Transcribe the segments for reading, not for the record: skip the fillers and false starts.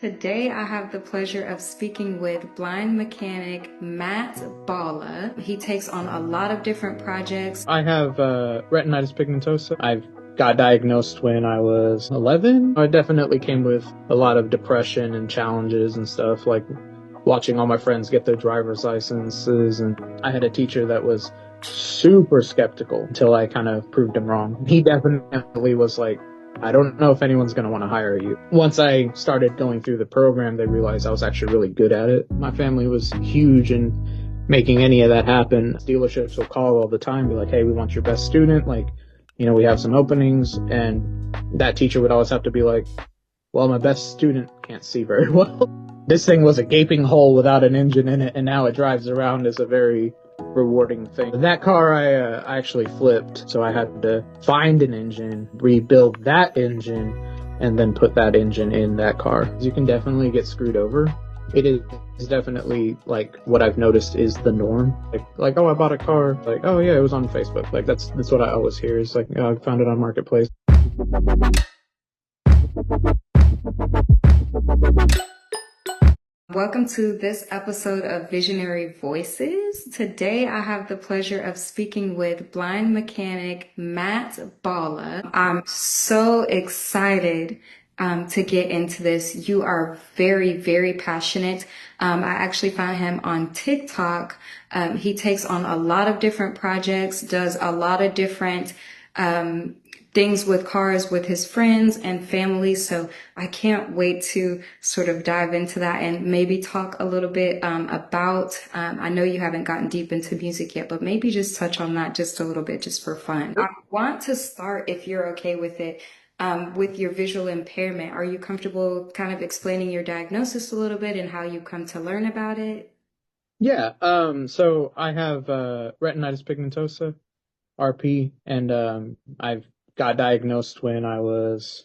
Today, I have the pleasure of speaking with blind mechanic Matt Balla. He takes on a lot of different projects. I have retinitis pigmentosa. I've got diagnosed when I was 11. I definitely came with a lot of depression and challenges and stuff, like watching all my friends get their driver's licenses. And I had a teacher that was super skeptical until I kind of proved him wrong. He definitely was like, I don't know if anyone's going to want to hire you. Once I started going through the program, they realized I was actually really good at it. My family was huge and making any of that happen. Dealerships will call all the time, be like, hey, we want your best student. Like, we have some openings. And that teacher would always have to be like, well, my best student can't see very well. This thing was a gaping hole without an engine in it, and now it drives around as a very rewarding thing. That car I actually flipped, so I had to find an engine, rebuild that engine, and then put that engine in that car. You can definitely get screwed over. It is definitely like what I've noticed is the norm. Like, oh, I bought a car. Like, oh yeah, it was on Facebook. Like that's what I always hear is like, oh, I found it on Marketplace. Welcome to this episode of Visionary Voices. Today, I have the pleasure of speaking with blind mechanic Matt Balla. I'm so excited to get into this. You are very, very passionate. I actually found him on TikTok. He takes on a lot of different projects, does a lot of different things with cars with his friends and family. So I can't wait to sort of dive into that and maybe talk a little bit about, I know you haven't gotten deep into music yet, but maybe just touch on that just a little bit, just for fun. I want to start, if you're okay with it, with your visual impairment. Are you comfortable kind of explaining your diagnosis a little bit and how you come to learn about it? Yeah. So I have retinitis pigmentosa, RP, and I've got diagnosed when I was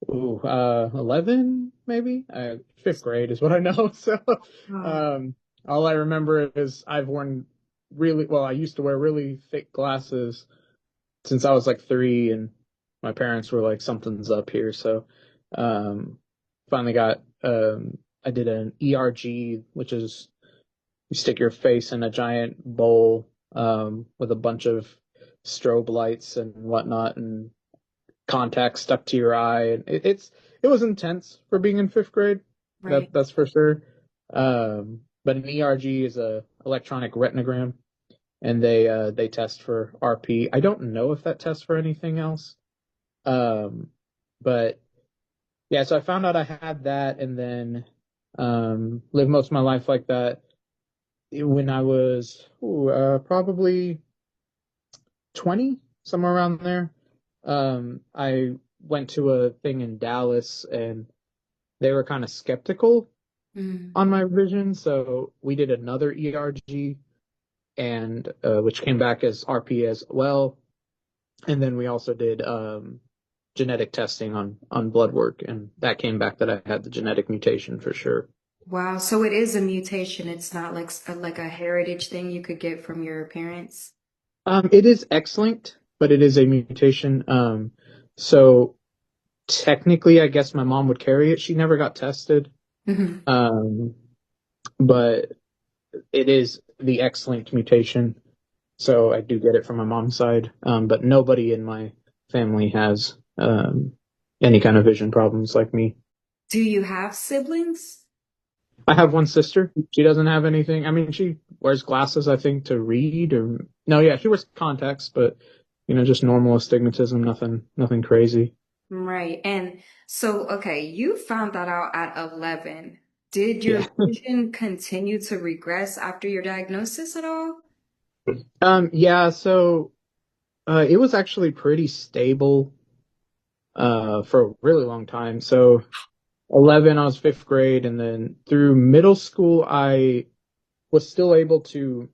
11 maybe. Fifth grade is what I know. So, Oh, um, all I remember is I've worn I used to wear really thick glasses since I was like 3, and my parents were like, something's up here. So, um, finally I did an ERG, which is you stick your face in a giant bowl, with a bunch of strobe lights and whatnot, and contacts stuck to your eye, and it was intense for being in fifth grade. right. That's for sure. But an ERG is a electronic retinogram, and they test for RP. I don't know if that tests for anything else. But yeah, so I found out I had that, and then lived most of my life like that. When I was probably 20, somewhere around there, I went to a thing in Dallas, and they were kind of skeptical Mm. on my vision, so we did another ERG, and which came back as RP as well, and then we also did genetic testing on blood work, and that came back that I had the genetic mutation for sure. Wow. So it is a mutation. It's not like like a heritage thing you could get from your parents. It is X-linked, but it is a mutation. So technically, I guess my mom would carry it. She never got tested. Mhm. Um, but it is the X-linked mutation, so I do get it from my mom's side. But nobody in my family has any kind of vision problems like me. Do you have siblings? I have one sister. She doesn't have anything. I mean, she wears glasses, I think, to read, or no, yeah, she wears contacts, but just normal astigmatism, nothing crazy. Right. And so, okay, you found that out at 11. Did your Yeah. vision continue to regress after your diagnosis at all? Yeah, so it was actually pretty stable for a really long time. So 11, I was fifth grade, and then through middle school, I was still able to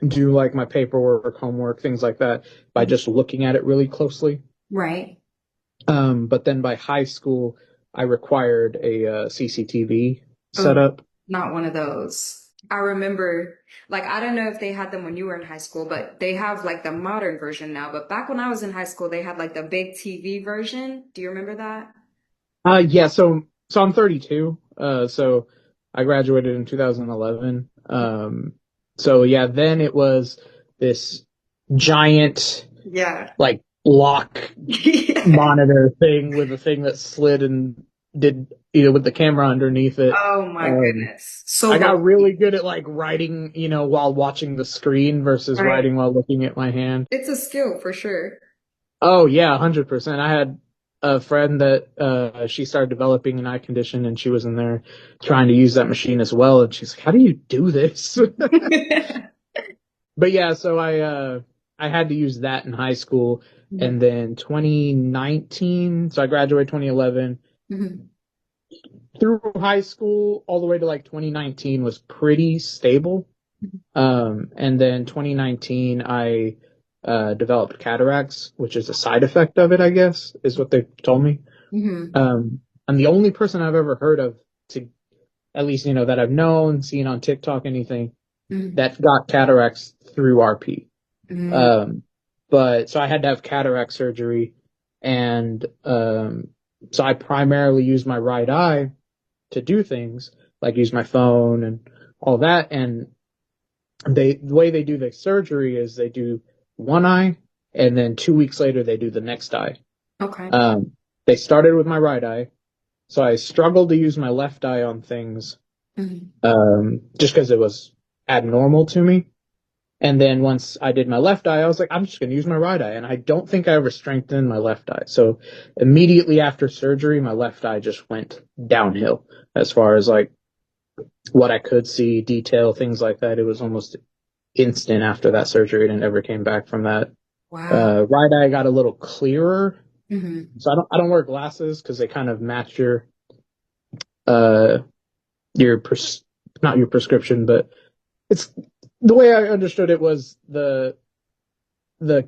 do like my paperwork, homework, things like that by Mhm. just looking at it really closely. Right. But then by high school, I required a CCTV Oh, setup. not one of those. I remember, like, I don't know if they had them when you were in high school, but they have like the modern version now. But back when I was in high school, they had like the big TV version. Do you remember that? Yeah, so So I'm 32. So I graduated in 2011. So yeah, then it was this giant Yeah. like block Yeah. monitor thing with a thing that slid and did with the camera underneath it. Oh my Um, goodness. So I got really bulky. good at like writing, while watching the screen versus Right. writing while looking at my hand. It's a skill for sure. Oh yeah, 100%. I had a friend that she started developing an eye condition and she was in there trying to use that machine as well and she's like, "How do you do this?" But yeah, so I had to use that in high school Mhm. and then 2019, so I graduated 2011 Mhm. through high school all the way to like 2019 was pretty stable. And then 2019, I developed cataracts, which is a side effect of it, I guess, is what they told me. Mhm. Um, I'm the only person I've ever heard of to, at least, that I've known, seen on TikTok, anything Mhm. that got cataracts through RP. Mhm. Um, but so I had to have cataract surgery, and so I primarily use my right eye to do things like use my phone and all that. And the way they do the surgery is they do one eye and then 2 weeks later they do the next eye. Okay. Um, they started with my right eye, so I struggled to use my left eye on things Mhm. just because it was abnormal to me. And then once I did my left eye, I was like, I'm just going to use my right eye. And I don't think I ever strengthened my left eye. So immediately after surgery, my left eye just went downhill as far as like what I could see, detail, things like that. It was almost instant after that surgery and it never came back from that. Wow. Right eye got a little clearer. Mhm. So I don't wear glasses because they kind of match uh, your, not your prescription, but it's the way I understood it was the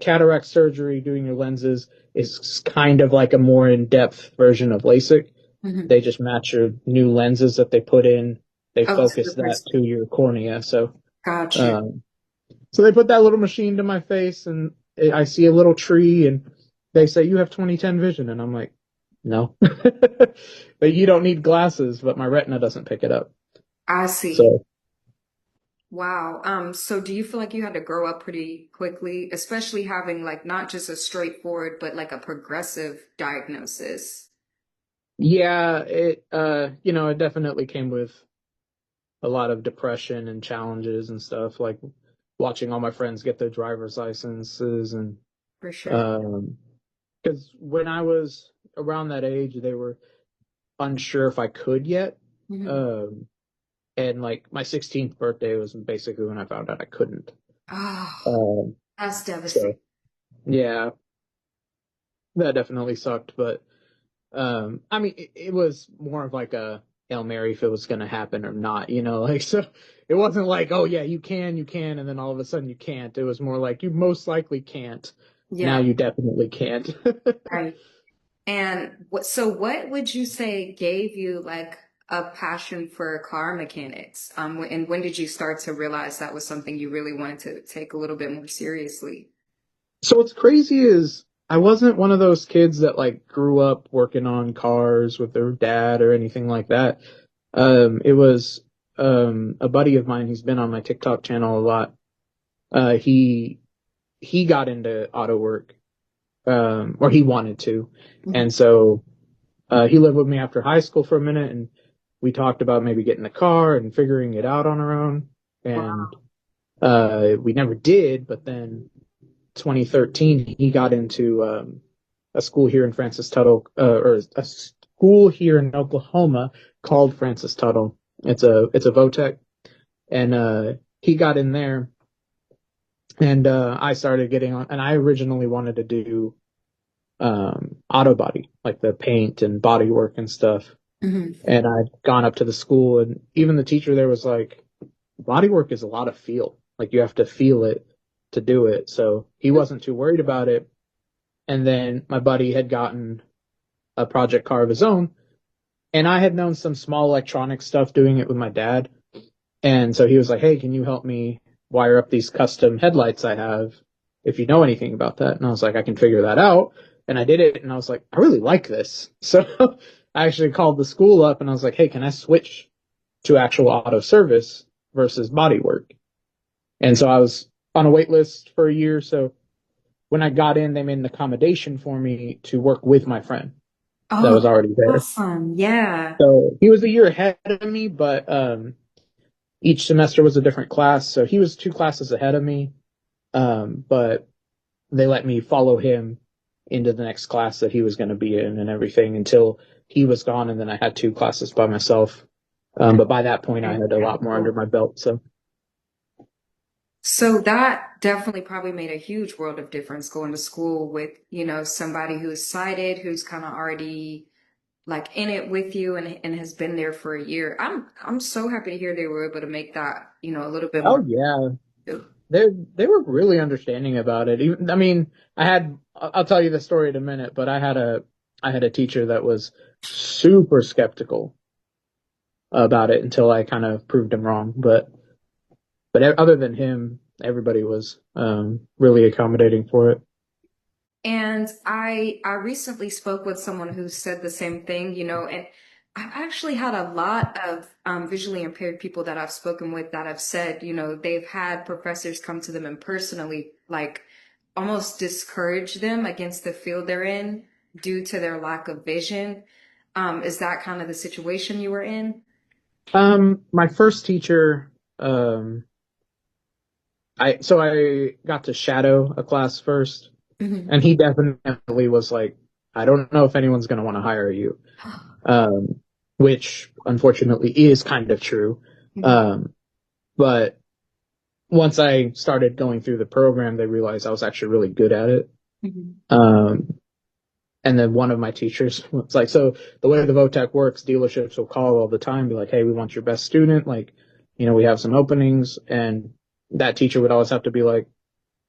cataract surgery doing your lenses is kind of like a more in-depth version of LASIK. Mhm. They just match your new lenses that they put in. They Oh, to the focus that person. to your cornea. So, Got you. um, so they put that little machine to my face, and I see a little tree, and they say you have 20/10 vision, and I'm like, no, but you don't need glasses. But my retina doesn't pick it up. I see. So Wow. So do you feel like you had to grow up pretty quickly, especially having like not just a straightforward, but like a progressive diagnosis? yeah, it definitely came with a lot of depression and challenges and stuff, like watching all my friends get their driver's licenses and For sure. um because when I was around that age, they were unsure if I could yet. Mhm. Um and like my 16th birthday was basically when I found out I couldn't. Oh, Um that's devastating. so yeah, that definitely sucked, but I mean, it was more of like a Hail Mary if it was going to happen or not, like, so it wasn't like, oh, yeah, you can, and then all of a sudden you can't. It was more like, you most likely can't. Now Yeah, you definitely can't. right. And what would you say gave you like a passion for car mechanics? And when did you start to realize that was something you really wanted to take a little bit more seriously? So what's crazy is I wasn't one of those kids that like grew up working on cars with their dad or anything like that. It was a buddy of mine who's been on my TikTok channel a lot. He got into auto work or he wanted to. Mhm. And so he lived with me after high school for a minute, and we talked about maybe getting a car and figuring it out on our own. And Wow. we never did, but then 2013, he got into a school here in Francis Tuttle, or a school here in Oklahoma called Francis Tuttle. It's a VOTEC, and he got in there, and I started getting on. And I originally wanted to do auto body, like the paint and body work and stuff. Mhm. And I'd gone up to the school, and even the teacher there was like, body work is a lot of feel. Like you have to feel it to do it. So he wasn't too worried about it. And then my buddy had gotten a project car of his own, and I had known some small electronic stuff doing it with my dad. And so he was like, "Hey, can you help me wire up these custom headlights I have if you know anything about that?" And I was like, "I can figure that out." And I did it, and I was like, "I really like this." So I actually called the school up and I was like, hey, can I switch to actual auto service versus body work? And so I was on a wait list for a year. So when I got in, they made an accommodation for me to work with my friend that Oh, was already there. awesome. Yeah. So he was a year ahead of me, but each semester was a different class. So he was 2 classes ahead of me. But they let me follow him into the next class that he was going to be in and everything until he was gone. And then I had 2 classes by myself. But by that point, I had a lot more under my belt. So, So that definitely probably made a huge world of difference going to school with, somebody who's sighted, who's kind of already like in it with you and has been there for a year. I'm so happy to hear they were able to make that, a little bit oh more. yeah, they were really understanding about it. Even, I mean, I'll tell you the story in a minute, but I had a teacher that was super skeptical about it until I kind of proved him wrong. But other than him, everybody was really accommodating for it. And I recently spoke with someone who said the same thing, and I've actually had a lot of visually impaired people that I've spoken with that have said, they've had professors come to them and personally like almost discourage them against the field they're in due to their lack of vision. Is that kind of the situation you were in? My first teacher, um, I got to shadow a class first, Mhm. and he definitely was like, I don't know if anyone's going to want to hire you, um, which unfortunately is kind of true. Mhm. Um, but once I started going through the program, they realized I was actually really good at it. Mhm. Um, and then one of my teachers was like, so the way the VOTEC works, dealerships will call all the time, be like, hey, we want your best student. Like, we have some openings. And that teacher would always have to be like,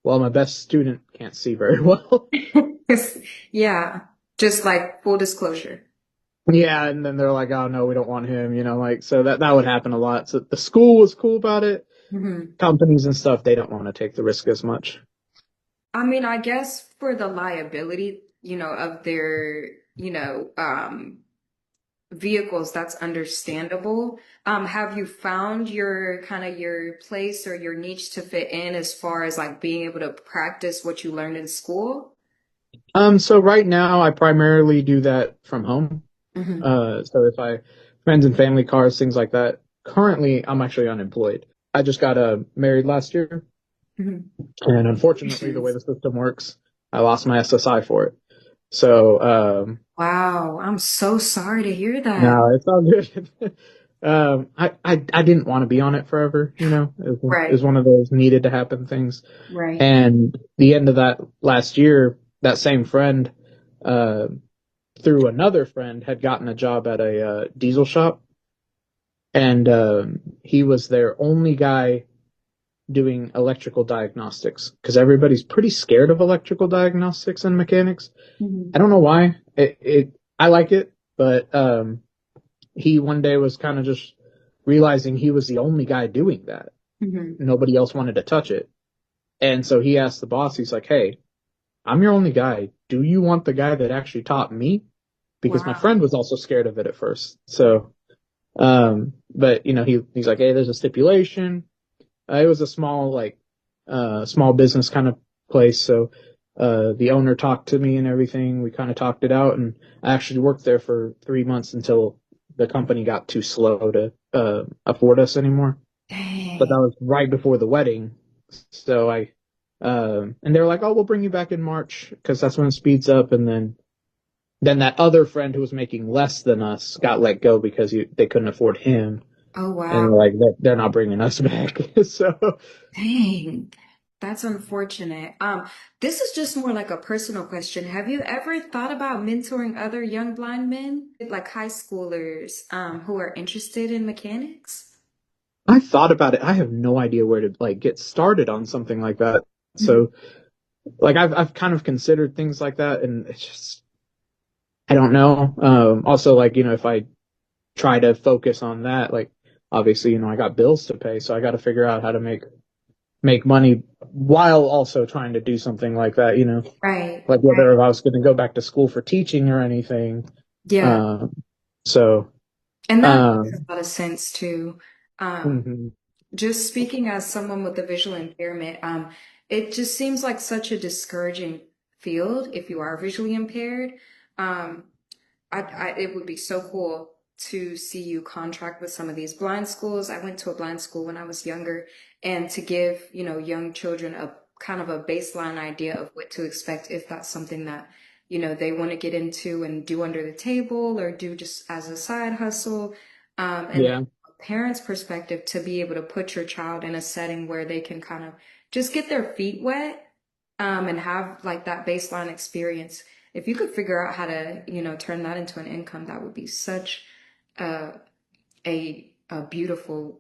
well, my best student can't see very well. Yeah, just like full disclosure. Yeah, and then they're like, "Oh no, we don't want him," like so that would happen a lot. So the school was cool about it. Mhm. Companies and stuff, they don't want to take the risk as much. I mean, I guess for the liability, of their, vehicles, that's understandable. Have you found your kind of your place or your niche to fit in as far as like being able to practice what you learned in school? So right now I primarily do that from home. Hmm. So if I friends and family cars, things like that. Currently, I'm actually unemployed. I just got married last year, Hmm. and unfortunately, the way the system works, I lost my SSI for it. So Wow, I'm so sorry to hear that. no, it's all good. I didn't want to be on it forever, it was Right, one of those needed to happen things. right. And the end of that last year, that same friend, uh, through another friend, had gotten a job at a diesel shop, and he was their only guy doing electrical diagnostics because everybody's pretty scared of electrical diagnostics and mechanics. I Hmm. don't know why. I like it, but he one day was kind of just realizing he was the only guy doing that. Hmm. Nobody else wanted to touch it. And so he asked the boss, he's like, hey, I'm your only guy. Do you want the guy that actually taught me? Because my Wow. friend was also scared of it at first. So, but he's like, hey, there's a stipulation. It was a small, like, small business kind of place. So, the owner talked to me and everything. We kind of talked it out, and I actually worked there for 3 months until the company got too slow to afford us anymore. But that Dang. was right before the wedding, so and they were like, "Oh, we'll bring you back in March because that's when it speeds up." And then that other friend who was making less than us got let go because they couldn't afford him, Oh, and wow. like they're not bringing us back. So Dang. That's unfortunate. This is just more like a personal question. Have you ever thought about mentoring other young blind men, like high schoolers, who are interested in mechanics? I thought about it. I have no idea where to like get started on something like that. Mhm. So like I've kind of considered things like that, and it's just I don't know. Also, like if I try to focus on that, like obviously I got bills to pay, so I got to figure out how to make money while also trying to do something like that. Right. Like whether I was going to go back to school for teaching or anything. Yeah. Um, So, And that makes um, a lot of sense too. Um, mhm. just speaking as someone with a visual impairment, it just seems like such a discouraging field if you are visually impaired. Um, it would be so cool to see you contract with some of these blind schools. I went to a blind school when I was younger, and to give, young children a kind of a baseline idea of what to expect if that's something that, they want to get into and do under the table or do just as a side hustle. And then Yeah, from a parent's perspective, to be able to put your child in a setting where they can kind of just get their feet wet, and have like that baseline experience. If you could figure out how to, turn that into an income, that would be such a a beautiful,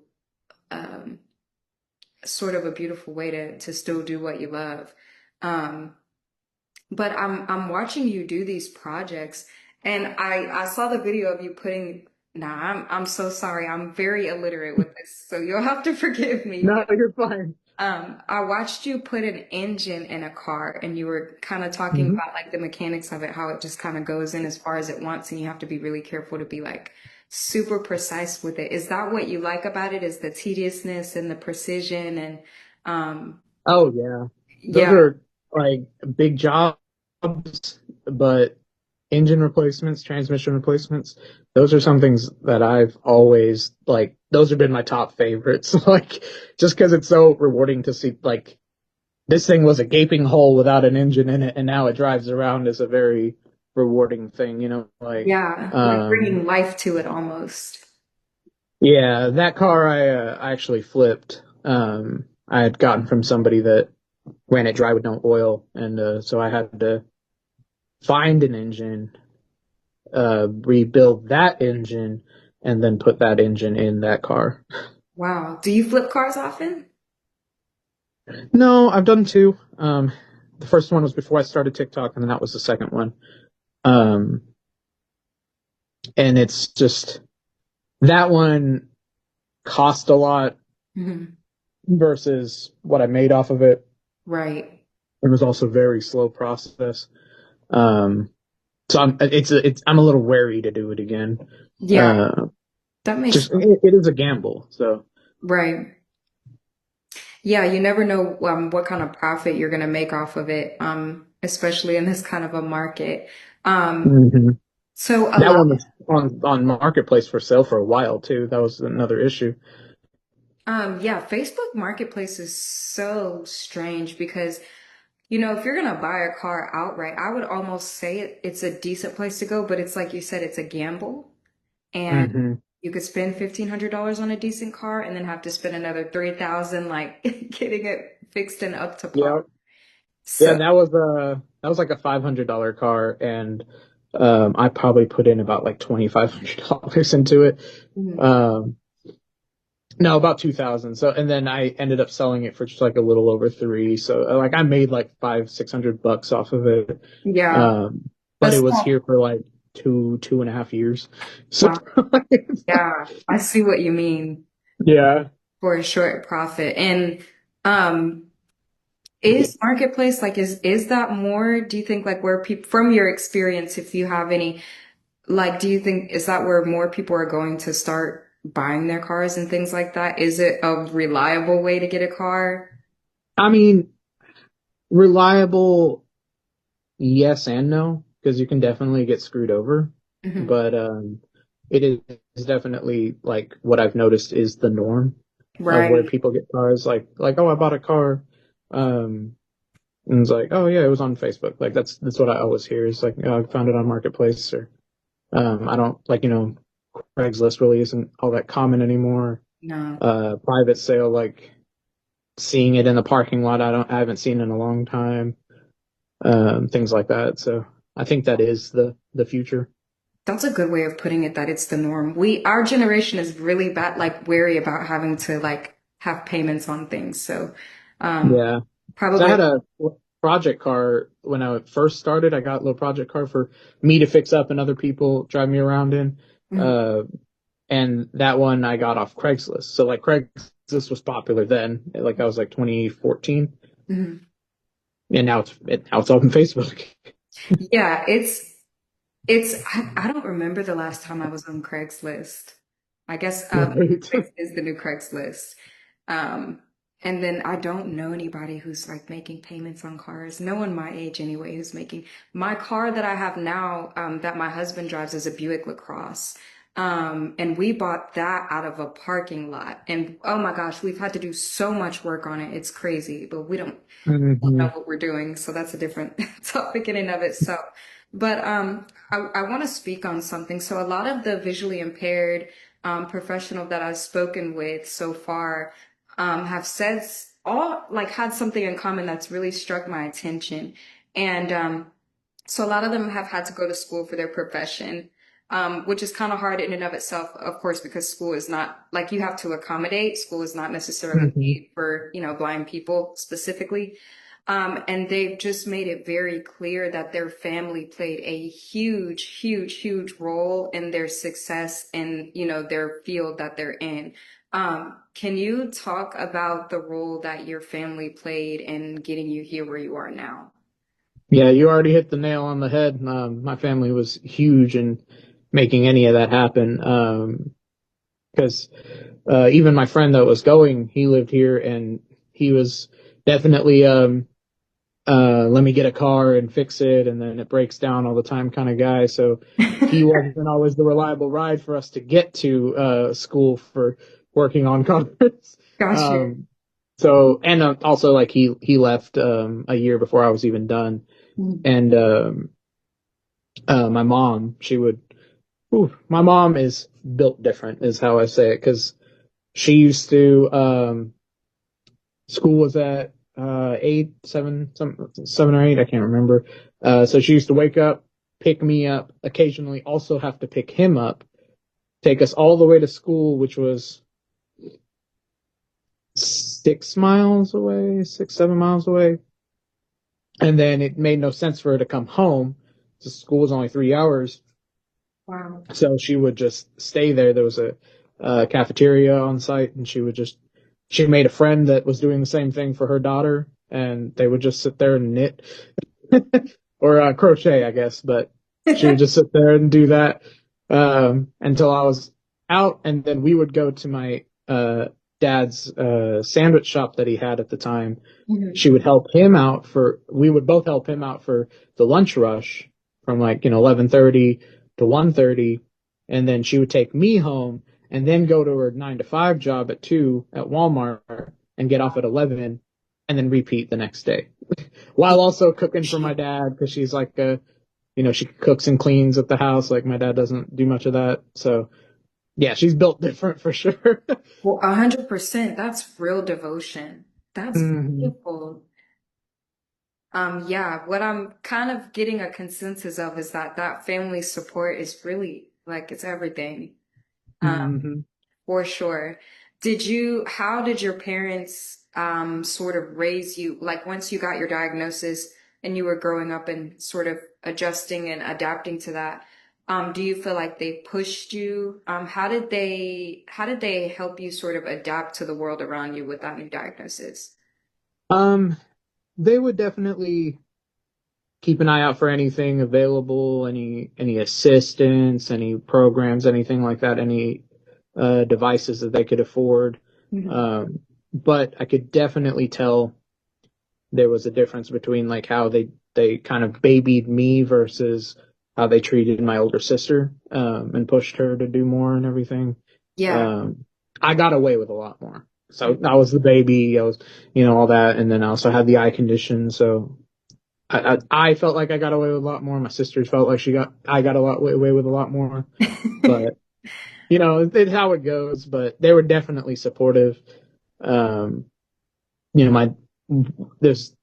um, sort of a beautiful way to still do what you love. Um, but I'm watching you do these projects, and I saw the video of you putting. Nah, I'm so sorry. I'm very illiterate with this, so you'll have to forgive me. no, you're fine. I watched you put an engine in a car and you were kind of talking Hmm. about like the mechanics of it, how it just kind of goes in as far as it wants, and you have to be really careful to be like super precise with it. Is that what you like about it? Is the tediousness and the precision and um Oh yeah, those yeah, are like big jobs, but engine replacements, transmission replacements, those are some things that I've always like. Those have been my top favorites. Like just because it's so rewarding to see like this thing was a gaping hole without an engine in it, and now it drives around is a very rewarding thing. Like yeah, like bringing life to it almost. yeah, that car I actually flipped. I had gotten from somebody that ran it dry with no oil, and so I had to find an engine, rebuild that engine, and then put that engine in that car. Wow. Do you flip cars often? No, I've done two. The first one was before I started TikTok, and then that was the second one. Um, and it's just that one cost a lot Mhm. versus what I made off of it. Right. It was also a very slow process. Um, so I'm a little wary to do it again. Yeah, Uh, that makes just it is a gamble. So right. Yeah, you never know what kind of profit you're going to make off of it, especially in this kind of a market. Um, mhm. so a That lot, one was on Marketplace for sale for a while too. That was another issue. yeah, Facebook Marketplace is so strange because, if you're going to buy a car outright, I would almost say it's a decent place to go, but it's like you said, it's a gamble. And Hmm. you could spend $1,500 on a decent car and then have to spend another 3,000 like getting it fixed and up to par. Yeah, yeah. So, That was like a $500 car, and I probably put in about like $2,500 into it. mhm. Um, no, about 2,000. So, and then I ended up selling it for just like a little over three. So, like, I made like 500-600 bucks off of it. Yeah, But it that's was not, here for like 2.5 years. So, wow. Yeah, I see what you mean yeah. for a short profit. And um is marketplace like is that more, do you think like where people from your experience, if you have any, like do you think is that where more people are going to start buying their cars and things like that? Is it a reliable way to get a car? I mean, reliable, yes and no, because you can definitely get screwed over. Hmm. But it is definitely like what I've noticed is the norm of where Right. people get cars. Like oh, I bought a car. And it's like, oh yeah, it was on Facebook. Like that's what I always hear. Is like, oh, I found it on Marketplace, or I don't like Craigslist really isn't all that common anymore. No. Private sale, like seeing it in the parking lot, I haven't seen in a long time. Things like that. So I think that is the future. That's a good way of putting it, that it's the norm. Our generation is really bad, like wary about having to like have payments on things. So, um, Yeah. So I probably. had a project car when I first started. I got a little project car for me to fix up and other people drive me around in. Mhm. Uh, and that one I got off Craigslist. So like Craigslist was popular then. Like I was like 2014, Mhm. and now it's all on Facebook. Yeah, it's I don't remember the last time I was on Craigslist. I guess Right. Craigslist is the new Craigslist. Um, and then I don't know anybody who's like making payments on cars. No one my age anyway who's making. My car that I have now, that my husband drives is a Buick LaCrosse. And we bought that out of a parking lot. And oh my gosh, we've had to do so much work on it. It's crazy, but we don't know Hmm. what we're doing. So that's a different topic in and of itself. But I want to speak on something. So a lot of the visually impaired professional that I've spoken with so far have said all like had something in common that's really struck my attention. And so a lot of them have had to go to school for their profession, which is kind of hard in and of itself, of course, because school is not like you have to accommodate. School is not necessarily Hmm. made for, blind people specifically. And they've just made it very clear that their family played a huge, huge, huge role in their success in, their field that they're in. Can you talk about the role that your family played in getting you here where you are now? Yeah, you already hit the nail on the head. My family was huge in making any of that happen. Because even my friend that was going, he lived here and he was definitely let me get a car and fix it, and then it breaks down all the time kind of guy. So he wasn't always the reliable ride for us to get to school for working on cars. Gotcha. Um, so and also like he left a year before I was even done, and my mom she would. Ooh, my mom is built different, is how I say it, because she used to school was at 7 or 8, I can't remember. So she used to wake up, pick me up, occasionally also have to pick him up, take us all the way to school, which was 6 miles away, 6, 7 miles away. And then it made no sense for her to come home. The school was only 3 hours. Wow. So she would just stay there. There was a cafeteria on site, and she made a friend that was doing the same thing for her daughter, and they would just sit there and knit or crochet, I guess. But she would just sit there and do that until I was out, and then we would go to my dad's sandwich shop that he had at the time. Mhm. She would help him out for. We would both help him out for the lunch rush from like 11:30 to 1:30, and then she would take me home and then go to her 9 to 5 job at 2 at Walmart and get off at 11 and then repeat the next day while also cooking for my dad because she's like she cooks and cleans at the house like my dad doesn't do much of that. So yeah, she's built different for sure. Well, 100%. That's real devotion. That's Hmm. beautiful. Yeah, what I'm kind of getting a consensus of is that that family support is really like it's everything. Um, Hmm. for sure. How did your parents sort of raise you? Like once you got your diagnosis and you were growing up and sort of adjusting and adapting to that, do you feel like they pushed you? How did they help you sort of adapt to the world around you with that new diagnosis? um they would definitely keep an eye out for anything available, any assistance, any programs, anything like that, any devices that they could afford. Mhm. Um, but I could definitely tell there was a difference between like how they kind of babied me versus how they treated my older sister and pushed her to do more and everything. Yeah. Um, I got away with a lot more. So I was the baby, I was, all that, and then I also had the eye condition. So I felt like I got away with a lot more. My sisters felt like I got a lot away with a lot more. But it's how it goes. But they were definitely supportive. Um, you know, my there's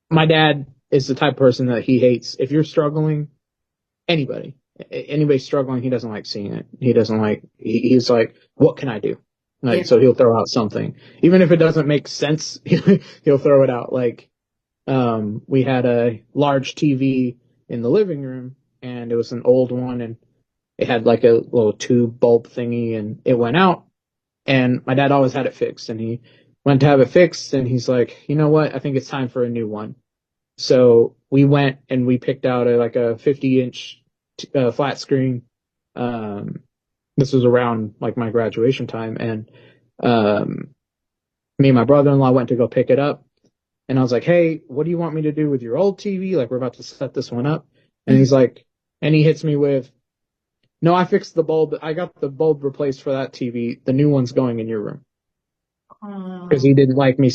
my dad is the type of person that he hates if you're struggling. Anybody struggling, he doesn't like seeing it. He doesn't like. He's like, what can I do? Yeah. Like, so he'll throw out something, even if it doesn't make sense. He'll throw it out. Like, we had a large TV in the living room, and it was an old one, and it had like a little tube bulb thingy, and it went out. And my dad always had it fixed, and he went to have it fixed, and he's like, you know what? I think it's time for a new one. So we went and we picked out like a 50-inch flat screen. Um, this was around like my graduation time, and um, me and my brother-in-law went to go pick it up, and I was like, "Hey, what do you want me to do with your old TV? Like, we're about to set this one up." And he's like, and he hits me with, "No, I fixed the bulb. I got the bulb replaced for that TV. The new one's going in your room." Because Oh, he didn't like me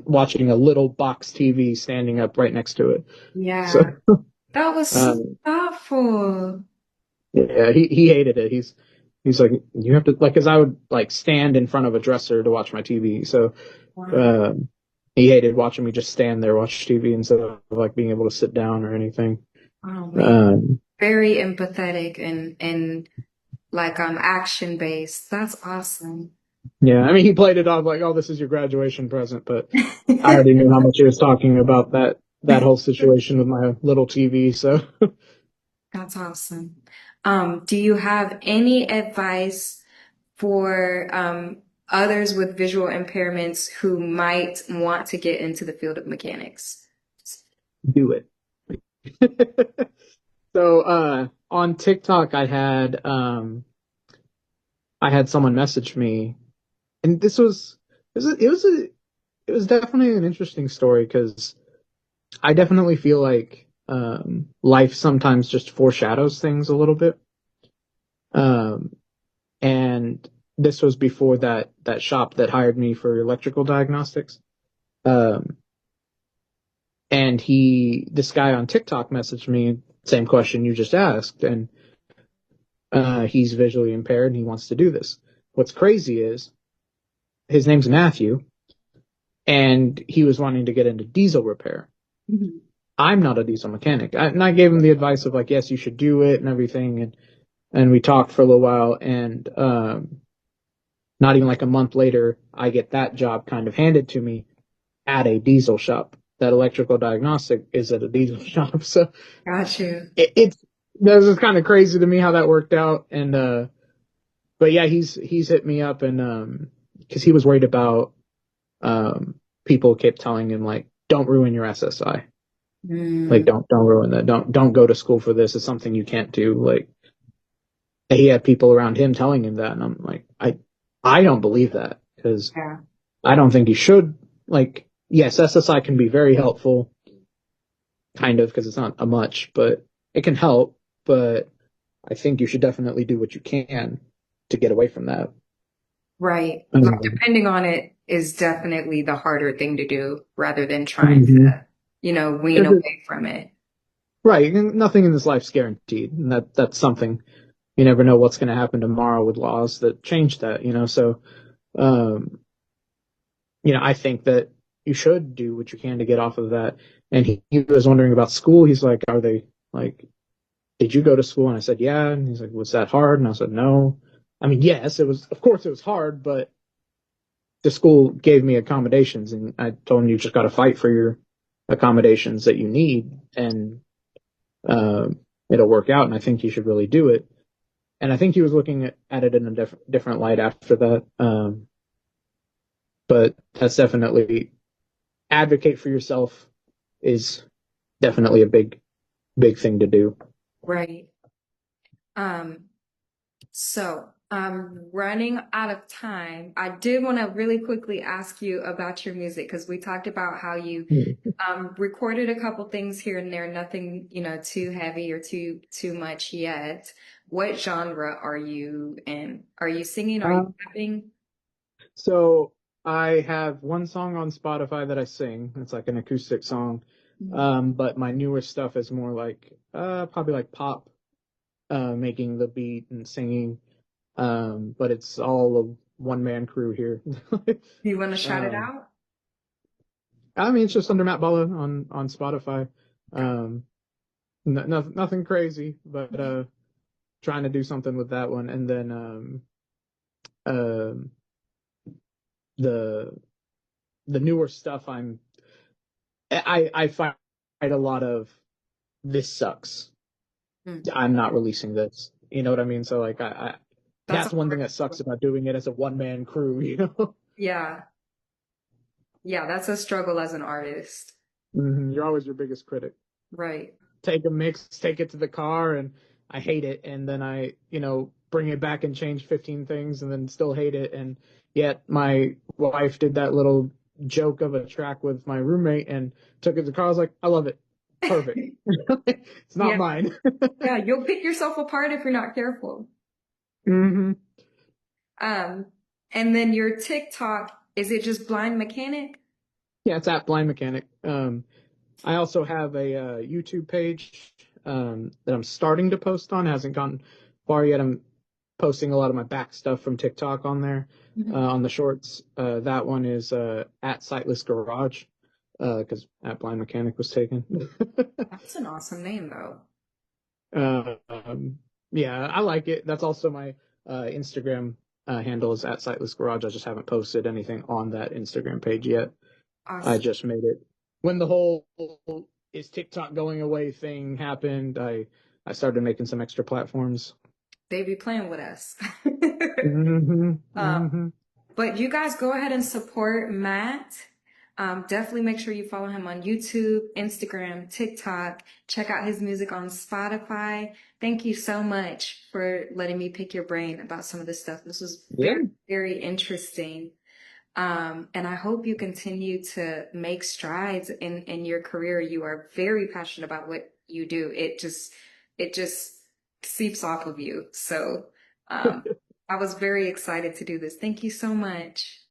watching a little box TV standing up right next to it. So, yeah. That was so um, thoughtful. yeah, he hated it. He's like, you have to like, because I would like stand in front of a dresser to watch my TV. So, Wow. um, he hated watching me just stand there watch TV instead of like being able to sit down or anything. Oh man. Um, Very empathetic and like action based. That's awesome. yeah, I mean, he played it off like, oh, this is your graduation present, but I already knew how much he was talking about that whole situation with my little TV. So, That's awesome. Do you have any advice for others with visual impairments who might want to get into the field of mechanics? do it. So, on TikTok, I had someone message me, and it was definitely an interesting story because I definitely feel like life sometimes just foreshadows things a little bit. Um, and this was before that shop that hired me for electrical diagnostics. Um, and this guy on TikTok messaged me same question you just asked, and he's visually impaired and he wants to do this. What's crazy is his name's Matthew, and he was wanting to get into diesel repair. Mhm. I'm not a diesel mechanic. And I gave him the advice of like, yes, you should do it and everything. And we talked for a little while. And not even like a month later, I get that job kind of handed to me at a diesel shop. That electrical diagnostic is at a diesel shop. So Got you. it's this is kind of crazy to me how that worked out. And but yeah, he's hit me up and because he was worried about people kept telling him like, don't ruin your SSI. Like Mm, don't ruin that. Don't go to school for this. It's something you can't do. Like he had people around him telling him that, and I'm like, I don't believe that because yeah. I don't think you should. Like, yes, SSI can be very helpful, kind of, because it's not a much, but it can help. But I think you should definitely do what you can to get away from that. Right. Like Um, depending on it is definitely the harder thing to do rather than trying mhm. to, wean 'Cause away from it. right, nothing in this life's guaranteed, and that's something you never know what's going to happen tomorrow with laws that change that. So um, I think that you should do what you can to get off of that. And he was wondering about school. He's like, are they like, did you go to school? And I said, yeah. And he's like, was that hard? And I said, no. I mean, yes, it was, of course it was hard, but the school gave me accommodations and I told him you just got to fight for your accommodations that you need and, uh, it'll work out. And I think you should really do it. And I think he was looking at it in a different light after that. But that's definitely advocate for yourself is definitely a big thing to do. Right. Um, so I'm running out of time. I did want to really quickly ask you about your music because we talked about how you recorded a couple things here and there, nothing, too heavy or too much yet. What genre are you in? Are you singing? Are you Uh, rapping? so I have one song on Spotify that I sing. It's like an acoustic song. Mhm. But my newer stuff is more like probably like pop, making the beat and singing. But it's all a one man crew here. Do you want to shout it um, out? I mean, it's just under Matt Balla on Spotify. Um, nothing crazy, but trying to do something with that one, and then um, the the newer stuff I find a lot of this sucks. Mm. I'm not releasing this. You know what I mean? So like That's a that's one thing hard. that sucks about doing it as a one man crew, you know? Yeah. Yeah, that's a struggle as an artist. You're always your biggest critic. Right. Take a mix, take it to the car, and I hate it, and then I, bring it back and change 15 things, and then still hate it. And yet my wife did that little joke of a track with my roommate and took it to the car. I was like, I love it. Perfect. It's not Yeah. mine. Yeah. You'll pick yourself apart if you're not careful. hmm Um, and then your TikTok, is it just blind mechanic? Yeah, it's at Blind Mechanic. I also have a YouTube page that I'm starting to post on. It hasn't gone far yet. I'm posting a lot of my back stuff from TikTok on there Mhm. on the shorts. That one is at Sightless Garage because at Blind Mechanic was taken. That's an awesome name though. uh, um, yeah, I like it. That's also my Instagram handle is at Sightless Garage. I just haven't posted anything on that Instagram page yet. I Awesome. just made it when the whole is TikTok going away thing happened. I started making some extra platforms. They be playing with us. hmm Um, hmm but you guys go ahead and support Matt. Definitely make sure you follow him on YouTube, Instagram, TikTok. Check out his music on Spotify. Thank you so much for letting me pick your brain about some of this stuff. This was Yeah. very, very interesting. And I hope you continue to make strides in your career. You are very passionate about what you do. It just seeps off of you. So, um, I was very excited to do this. Thank you so much.